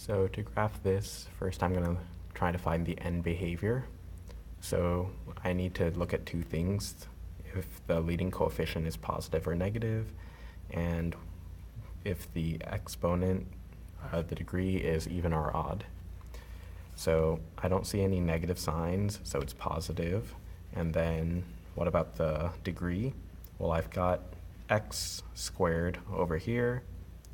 So to graph this, first I'm going to try to find the end behavior. So I need to look at two things, if the leading coefficient is positive or negative, and if the exponent, the degree, is even or odd. So I don't see any negative signs, so it's positive. And then what about the degree? Well, I've got x squared over here,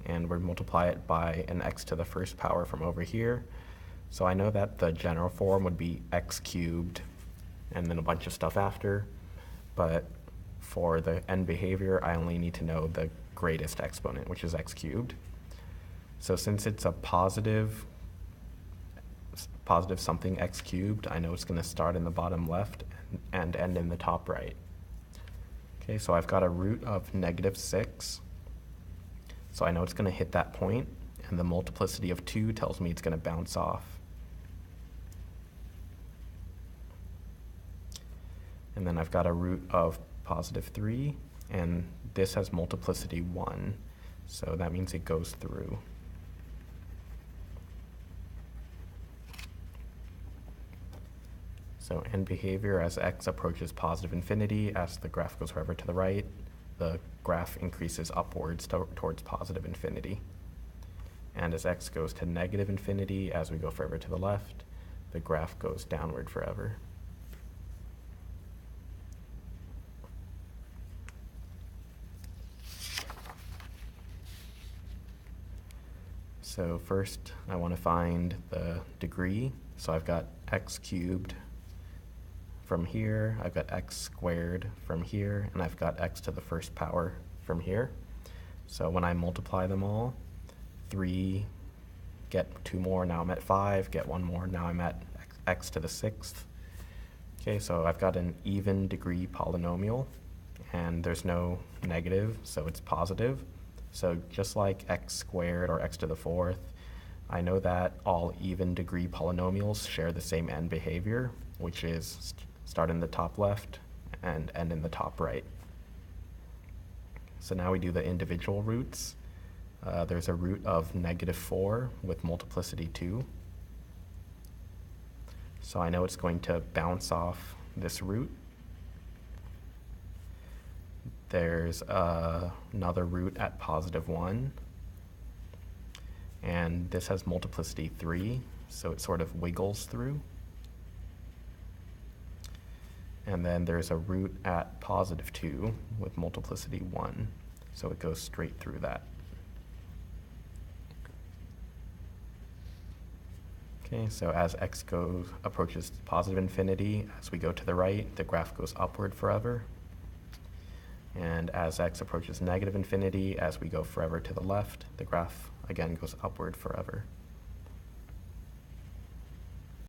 and we multiply it by an x to the first power from over here. So I know that the general form would be x cubed and then a bunch of stuff after. But for the end behavior, I only need to know the greatest exponent, which is x cubed. So since it's a positive something x cubed, I know it's going to start in the bottom left and end in the top right. Okay, so I've got a root of -6. So I know it's going to hit that point, and the multiplicity of 2 tells me it's going to bounce off. And then I've got a root of +3, and this has multiplicity 1, so that means it goes through. So end behavior, as x approaches positive infinity, as the graph goes forever to the right, the graph increases upwards towards positive infinity. And as x goes to negative infinity, as we go forever to the left, the graph goes downward forever. So first, I want to find the degree. So I've got x cubed from here, I've got x squared from here, and I've got x to the first power from here. So when I multiply them all, 3, get 2 more, now I'm at 5, get 1 more, now I'm at x to the 6th. Okay, so I've got an even degree polynomial, and there's no negative, so it's positive. So just like x squared or x to the 4th, I know that all even degree polynomials share the same end behavior, which is start in the top left and end in the top right. So now we do the individual roots. There's a root of -4 with multiplicity 2. So I know it's going to bounce off this root. There's another root at +1. And this has multiplicity 3, so it sort of wiggles through. And then there's a root at +2 with multiplicity 1, so it goes straight through that. Okay, so as x approaches positive infinity, as we go to the right, the graph goes upward forever. And as x approaches negative infinity, as we go forever to the left, the graph again goes upward forever.